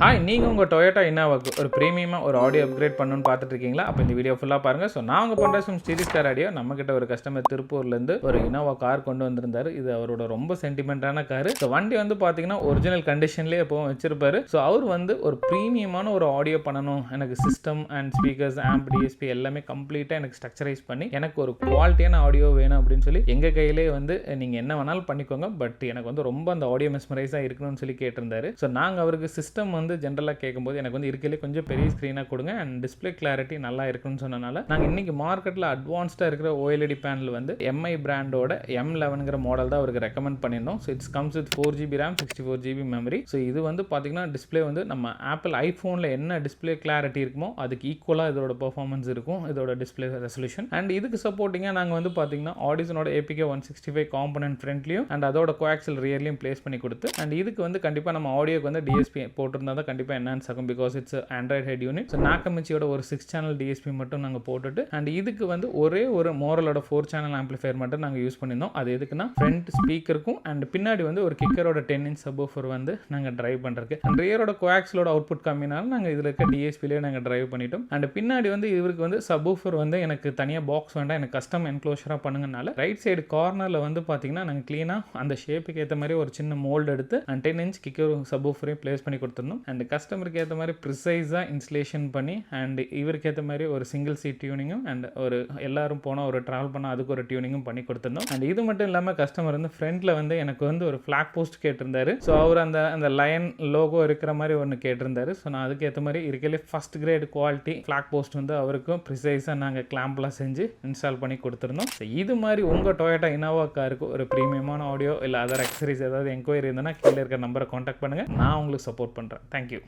Hi, நீங்கள் உங்கள் Toyota இனோவாக்கு ஒரு ப்ரீமியமாக ஒரு ஆடியோ அப்கிரேட் பண்ணணும்னு பார்த்துட்டு இருக்கீங்களா? அப்போ இந்த வீடியோ ஃபுல்லாக பாருங்கள். ஸோ நாங்கள் பண்ணுற ஸ்டீரிஸ் கார் ஆடியோ நம்மக்கிட்ட ஒரு கஸ்டமர் திருப்பூர்லேருந்து ஒரு இனோவா கார் கொண்டு வந்திருந்தார். இது அவரோட ரொம்ப சென்டிமெண்ட்டான கார். ஸோ வண்டி வந்து பார்த்தீங்கன்னா ஒரிஜினல் கண்டிஷன்லேயே எப்போவும் வச்சிருப்பாரு. ஸோ அவர் வந்து ஒரு ப்ரீமியமான ஒரு ஆடியோ பண்ணணும், எனக்கு system and speakers amp DSP எல்லாமே கம்ப்ளீட்டாக எனக்கு ஸ்ட்ரக்சரைஸ் பண்ணி எனக்கு ஒரு குவாலிட்டியான ஆடியோ வேணும் அப்படின்னு சொல்லி எங்கள் கையிலே வந்து நீங்கள் என்ன வேணாலும் பண்ணிக்கோங்க, பட் எனக்கு வந்து ரொம்ப அந்த ஆடியோ மெஸ்மரைஸாக இருக்கணும்னு சொல்லி கேட்டிருந்தாரு. ஸோ நாங்கள் அவருக்கு சிஸ்டம் வந்து ஜென்ரலாக கேட்கும்போது எனக்கு வந்து இருக்கிறதுலே கொஞ்சம் பெரிய ஸ்க்ரீனாக கொடுங்க அண்ட் டிஸ்பிளே கிளாரிட்டி நல்லா இருக்குன்னு சொன்னனால நாங்கள் இன்றைக்கி மார்க்கெட்டில் அட்வான்ஸ்டாக இருக்கிற ஓஎல்இடி பேனல் வந்து எம்ஐ பிராண்டோட M11ங்கிற மாடல் தான் அவருக்கு ரெக்கமெண்ட் பண்ணியிருந்தோம். So it's comes with 4GB RAM 64GB memory. So இது வந்து பார்த்தீங்கன்னா டிஸ்பிளே வந்து நம்ம ஆப்பிள் ஐஃபோனில் என்ன டிஸ்பிளே கிளாரிட்டி இருக்குமோ அதுக்கு ஈக்குவலாக இதோட பெர்ஃபார்மன்ஸ் இருக்கும், இதோட டிஸ்பிளே ரெசல்யூஷன். அண்ட் இதுக்கு சப்போர்ட்டிங்காக நாங்கள் வந்து பார்த்தீங்கன்னா ஆடிசனோட APK 165 காம்பனன்ட் ஃப்ரண்ட்லையும் அண்ட் அதோட கோஆக்சல் ரியர்லையும் பிளேஸ் பண்ணி கொடுத்து அண்ட் இதுக்கு வந்து கண்டிப்பாக நம்ம ஆடியோக்கு வந்து டிஎஸ்பி போட்டிருந்தா தான் கண்டிப்பாக என்ஹான்ஸ் ஆகும், because it's android head unit. So நாக்கமிச்சியோட ஒரு 6 சேனல் டிஎஸ்பி மட்டும் நாங்கள் போட்டுட்டு அண்ட் இதுக்கு வந்து ஒரே ஒரு மோரலோட 4 சேனல் ஆம்பிளிஃபையர் மட்டும் நாங்கள் யூஸ் பண்ணியிருந்தோம். அது எதுக்குன்னா ஃப்ரண்ட் ஸ்பீக்கருக்கும் அண்ட் பின்னாடி வந்து ஒரு கிக்கரோட 10 inch சப்வூஃபர் வந்து நாங்கள் டிரைவ் பண்ணுறதுக்கு அண்ட் ரியரோட கோஆக்சலோட அவுட்புட் கம்மினாலும் நாங்கள் இதில் இருக்க டிஎஸ்பிலே நாங்கள் டிரைவ் பண்ணிட்டோம். அண்ட் பின்னாடி வந்து இவருக்கு வந்து சப்வூஃபர் வந்து எனக்கு தனியாக பாக்ஸ் வேண்டாம், எனக்கு கஸ்டம் என்க்ளோஷராக பண்ணுங்கனால ரைட் சைடு கார்னரில் வந்து பார்த்தீங்கன்னா நாங்கள் க்ளீனாக அந்த ஷேப்புக்கு ஏற்ற மாதிரி ஒரு சின்ன மோல்டு எடுத்து அண்ட் 10 inch கிக்கர் சப்வூஃபரையும் பிளேஸ் பண்ணி கொடுத்துருந்தோம். அண்ட் கஸ்டமருக்கு ஏற்ற மாதிரி ப்ரிசைஸாக இன்ஸ்டலேஷன் பண்ணி அண்ட் இவருக்கு ஏற்ற மாதிரி ஒரு சிங்கிள் சீட் டியூனிங்கும் அண்ட் ஒரு எல்லாரும் போனால் ஒரு ட்ராவல் பண்ணால் அதுக்கு ஒரு டியூனிங்கும் பண்ணி கொடுத்துருந்தோம். அண்ட் இது மட்டும் இல்லாமல் கஸ்டமர் வந்து ஃப்ரண்ட்டில் வந்து எனக்கு வந்து ஒரு ஃப்ளாக் போஸ்ட் கேட்டிருந்தாரு. ஸோ அவர் அந்த லயன் லோகோ இருக்கிற மாதிரி ஒன்று கேட்டிருந்தாரு. ஸோ நான் அதுக்கு ஏற்ற மாதிரி இருக்கலே first grade quality flag post வந்து அவருக்கும் ப்ரிசைஸாக நாங்கள் கிளாம்ப்லாம் செஞ்சு இன்ஸ்டால் பண்ணி கொடுத்துருந்தோம். ஸோ இது மாதிரி உங்கள் டொயோட்டா இனோவா காருக்கு ஒரு ப்ரீமியமான ஆடியோ இல்லை அதர் அக்சரிஸ் ஏதாவது என்கொயரி இருந்ததுன்னா கீழே இருக்கிற நம்பரை காண்டாக்ட் பண்ணுங்கள், நான் உங்களுக்கு சப்போர்ட் பண்ணுறேன். தேங்க்யூ.